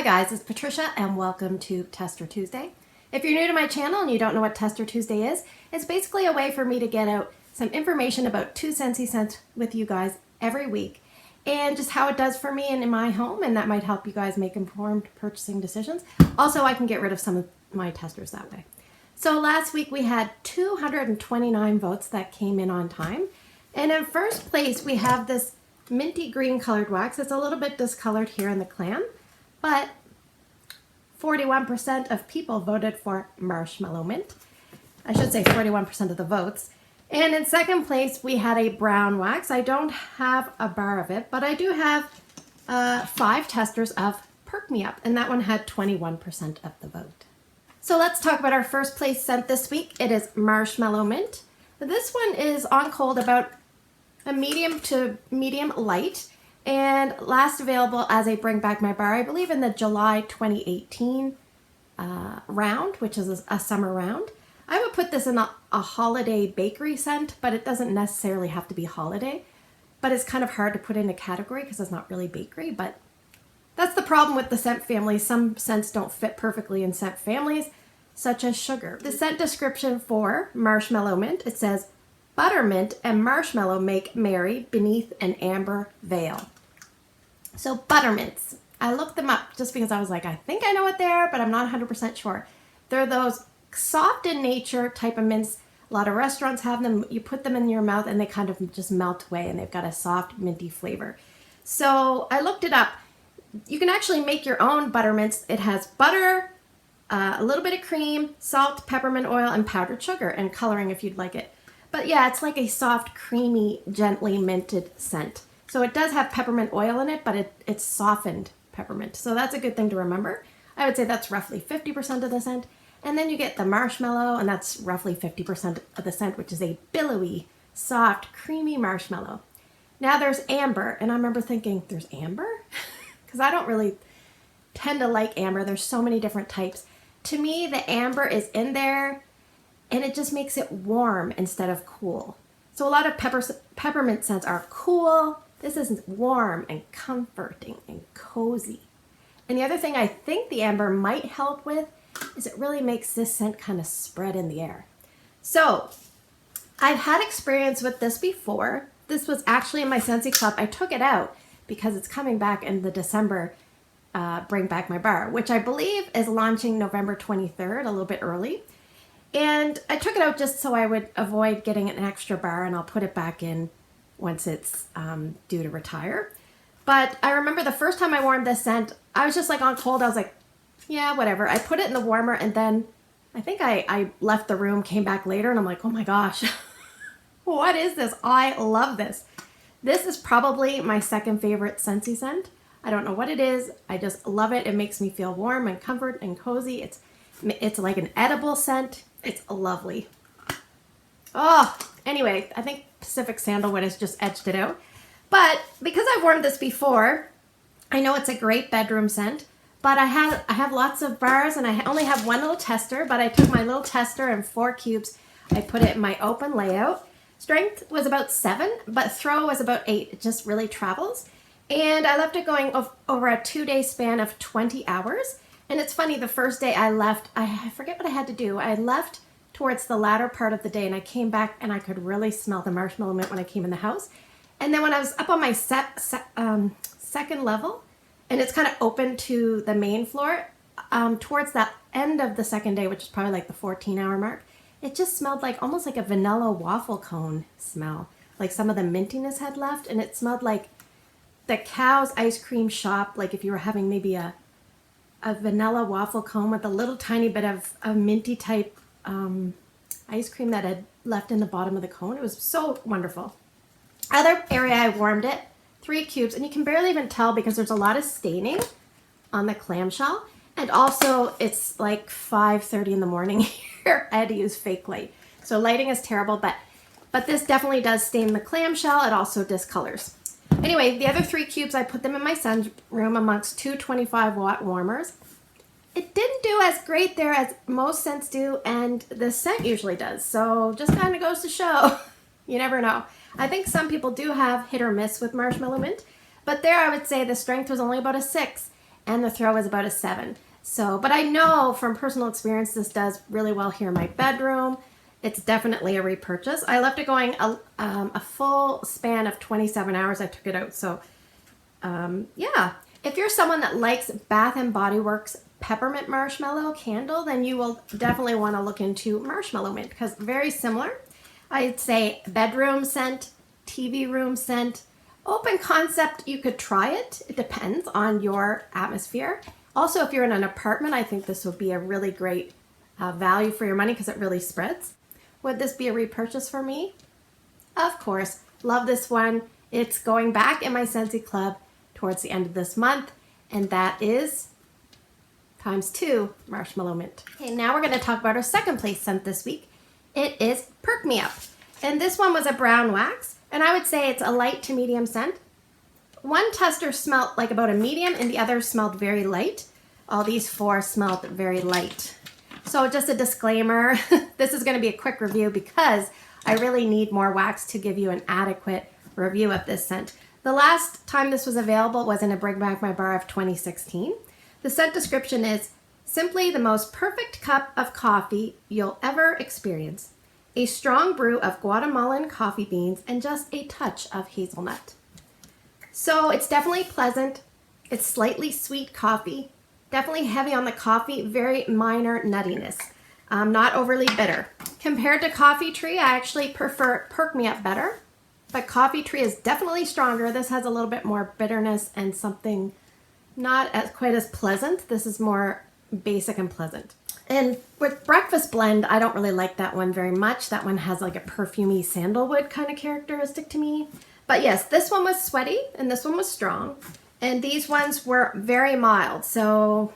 guys, it's Patricia and welcome to Tester Tuesday. If you're new to my channel and you don't know what Tester Tuesday is, it's basically a way for me to get out some information about two Scentsy scents with you guys every week and just how it does for me and in my home, and that might help you guys make informed purchasing decisions. Also, I can get rid of some of my testers that way. So last week we had 229 votes that came in on time, and in first place we have this minty green colored wax. It's a little bit discolored here in the clam, but 41% of people voted for Marshmallow Mint. I should say 41% of the votes. And in second place, we had a brown wax. I don't have a bar of it, but I do have 5 testers of Perk Me Up, and that one had 21% of the vote. So let's talk about our first place scent this week. It is Marshmallow Mint. This one is on cold about a medium to medium light, and last available as a Bring Back My Bar, I believe in the July 2018 round, which is a summer round. I would put this in a holiday bakery scent, but it doesn't necessarily have to be holiday. But it's kind of hard to put in a category because it's not really bakery, but that's the problem with the scent family. Some scents don't fit perfectly in scent families, such as sugar. The scent description for Marshmallow Mint, it says, buttermint and marshmallow make merry beneath an amber veil. So buttermints, I looked them up just because I was like, I think I know what they are, but I'm not 100% sure. They're those soft in nature type of mints. A lot of restaurants have them. You put them in your mouth and they kind of just melt away, and they've got a soft minty flavor. So I looked it up. You can actually make your own buttermints. It has butter, a little bit of cream, salt, peppermint oil, and powdered sugar, and coloring if you'd like it. But yeah, it's like a soft, creamy, gently minted scent. So it does have peppermint oil in it, but it's softened peppermint. So that's a good thing to remember. I would say that's roughly 50% of the scent. And then you get the marshmallow, and that's roughly 50% of the scent, which is a billowy, soft, creamy marshmallow. Now there's amber, and I remember thinking, there's amber? Because I don't really tend to like amber. There's so many different types. To me, the amber is in there, and it just makes it warm instead of cool. So a lot of peppermint scents are cool. This is warm and comforting and cozy. And the other thing I think the amber might help with is it really makes this scent kind of spread in the air. So I've had experience with this before. This was actually in my Scentsy Club. I took it out because it's coming back in the December Bring Back My Bar, which I believe is launching November 23rd, a little bit early. And I took it out just so I would avoid getting an extra bar, and I'll put it back in once it's due to retire. But I remember the first time I warmed this scent, I was just like on cold. I was like, yeah, whatever. I put it in the warmer, and then I think I left the room, came back later, and I'm like, oh my gosh, what is this? I love this. This is probably my second favorite Scentsy scent. I don't know what it is. I just love it. It makes me feel warm and comfort and cozy. It's like an edible scent. It's lovely. Oh, anyway, I think Pacific Sandalwood has just edged it out. But because I've warmed this before, I know it's a great bedroom scent. But I have lots of bars, and I only have one little tester, but I took my little tester and 4 cubes. I put it in my open layout. Strength was about 7, but throw was about 8. It just really travels. And I left it going over a 2-day span of 20 hours. And it's funny, the first day I left, I forget what I had to do. I left towards the latter part of the day, and I came back and I could really smell the marshmallow mint when I came in the house. And then when I was up on my second level, and it's kind of open to the main floor, towards the end of the second day, which is probably like the 14-hour mark, it just smelled like almost like a vanilla waffle cone smell. Like some of the mintiness had left, and it smelled like the Cow's ice cream shop, like if you were having maybe a vanilla waffle cone with a little tiny bit of a minty type ice cream that had left in the bottom of the cone. It was so wonderful. Other area I warmed it, 3 cubes, and you can barely even tell because there's a lot of staining on the clamshell. And also it's like 5:30 in the morning here. I had to use fake light. So lighting is terrible, but this definitely does stain the clamshell. It also discolors. Anyway, the other 3 cubes, I put them in my son's room amongst 2 25-watt warmers. It didn't do as great there as most scents do, and the scent usually does. So just kind of goes to show, you never know. I think some people do have hit or miss with Marshmallow Mint, but there I would say the strength was only about a 6, and the throw is about a 7. So, but I know from personal experience this does really well here in my bedroom. It's definitely a repurchase. I left it going a full span of 27 hours. I took it out. So, yeah. If you're someone that likes Bath & Body Works peppermint marshmallow candle, then you will definitely want to look into Marshmallow Mint because very similar. I'd say bedroom scent, TV room scent, open concept, you could try it. It depends on your atmosphere. Also, if you're in an apartment, I think this would be a really great value for your money because it really spreads. Would this be a repurchase for me? Of course. Love this one. It's going back in my Scentsy Club towards the end of this month, and that is ×2 Marshmallow Mint. Okay, now we're going to talk about our second place scent this week. It is Perk Me Up. And this one was a brown wax, and I would say it's a light to medium scent. One tester smelled like about a medium, and the other smelled very light. All these 4 smelled very light. So just a disclaimer, this is going to be a quick review because I really need more wax to give you an adequate review of this scent. The last time this was available was in a Bring Back My Bar of 2016. The scent description is simply the most perfect cup of coffee you'll ever experience. A strong brew of Guatemalan coffee beans and just a touch of hazelnut. So it's definitely pleasant. It's slightly sweet coffee. Definitely heavy on the coffee, very minor nuttiness. Not overly bitter. Compared to Coffee Tree, I actually prefer Perk Me Up better. But Coffee Tree is definitely stronger. This has a little bit more bitterness and something not as quite as pleasant. This is more basic and pleasant. And with Breakfast Blend, I don't really like that one very much. That one has like a perfumey sandalwood kind of characteristic to me. But yes, this one was sweaty and this one was strong. And these ones were very mild. So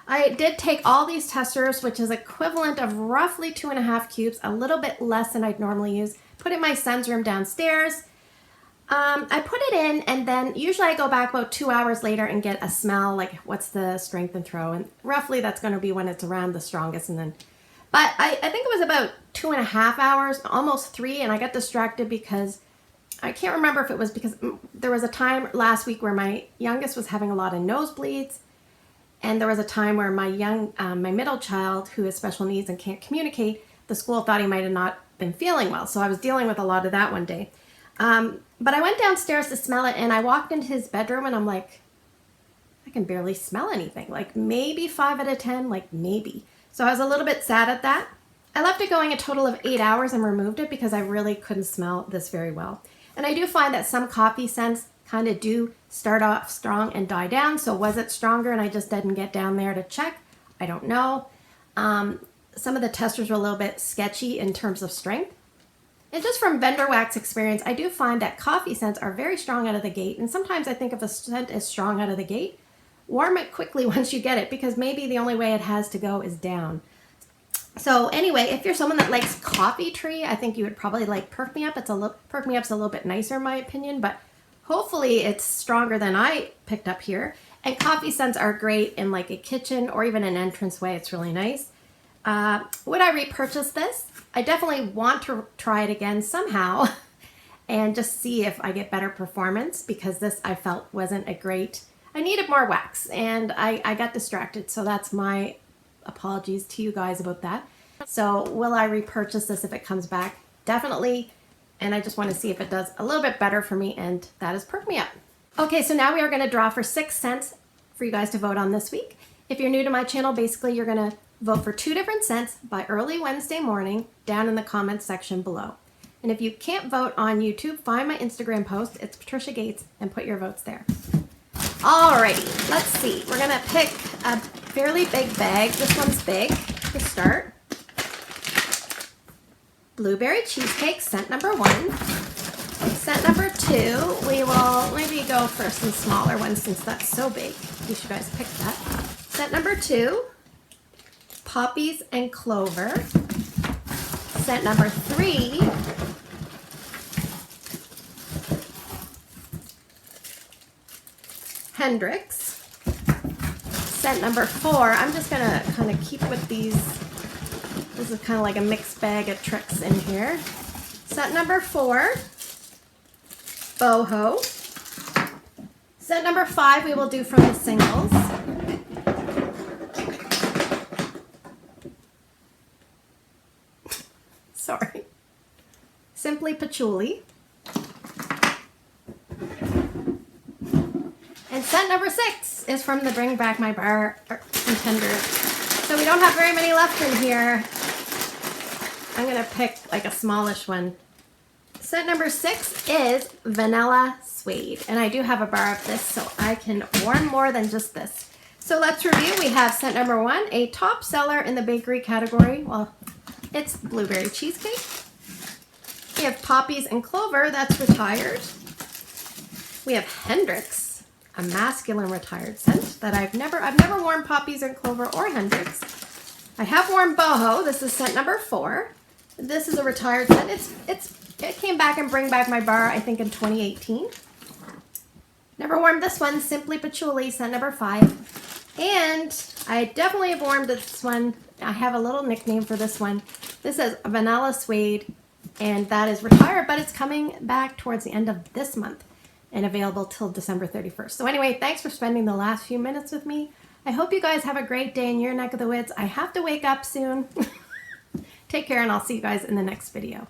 I did take all these testers, which is equivalent of roughly 2.5 cubes, a little bit less than I'd normally use. Put it in my son's room downstairs. I put it in, and then usually I go back about 2 hours later and get a smell, like what's the strength and throw, and roughly that's going to be when it's around the strongest. And then, but I think it was about 2.5 hours, almost 3, and I got distracted because I can't remember if it was because there was a time last week where my youngest was having a lot of nosebleeds, and there was a time where my middle child, who has special needs and can't communicate, the school thought he might have not been feeling well. So I was dealing with a lot of that one day. But I went downstairs to smell it, and I walked into his bedroom, and I'm like, I can barely smell anything. Like maybe 5 out of 10, like maybe. So I was a little bit sad at that. I left it going a total of 8 hours and removed it because I really couldn't smell this very well. And I do find that some coffee scents kind of do start off strong and die down. So was it stronger and I just didn't get down there to check? I don't know. Some of the testers were a little bit sketchy in terms of strength. And just from vendor wax experience, I do find that coffee scents are very strong out of the gate. And sometimes I think if a scent is strong out of the gate, warm it quickly once you get it because maybe the only way it has to go is down. So anyway, if you're someone that likes Coffee Tree, I think you would probably like Perk Me Up. Perk Me Up's a little bit nicer in my opinion, but hopefully it's stronger than I picked up here. And coffee scents are great in like a kitchen or even an entranceway. It's really nice. Would I repurchase this? I definitely want to try it again somehow and just see if I get better performance because this I felt wasn't a great, I needed more wax and I got distracted. So that's my apologies to you guys about that. So will I repurchase this if it comes back? Definitely. And I just want to see if it does a little bit better for me, and that is Perk Me Up. Okay, so now we are going to draw for 6 scents for you guys to vote on this week. If you're new to my channel, basically you're going to vote for 2 different scents by early Wednesday morning down in the comments section below. And if you can't vote on YouTube, find my Instagram post, it's Patricia Gates, and put your votes there. Alrighty, let's see. We're going to pick a fairly big bag. This one's big to start. Blueberry cheesecake, scent number 1. Scent number 2, we will maybe go for some smaller ones since that's so big. You should guys pick that. Scent number 2, poppies and clover. Scent number 3, Hendrix. Scent number 4, I'm just gonna kind of keep with these. This is kind of like a mixed bag of tricks in here. Scent number 4, boho. Scent number 5 we will do from the singles. Simply Patchouli. And scent number 6 is from the Bring Back My Bar contenders. So we don't have very many left in here. I'm gonna pick like a smallish one. Scent number 6 is Vanilla Suede. And I do have a bar of this, so I can warm more than just this. So let's review. We have scent number 1, a top seller in the bakery category. Well, it's blueberry cheesecake. We have Poppies and Clover, that's retired. We have Hendrix, a masculine retired scent that I've never worn Poppies and Clover or Hendrix. I have worn Boho. This is scent number 4. This is a retired scent. It came back and Bring Back My Bar, I think in 2018. Never warmed this one, Simply Patchouli, scent number 5. And I definitely have warmed this one. I have a little nickname for this one. This is Vanilla Suede, and that is retired, but it's coming back towards the end of this month and available till December 31st. So anyway, thanks for spending the last few minutes with me. I hope you guys have a great day in your neck of the woods. I have to wake up soon. Take care, and I'll see you guys in the next video.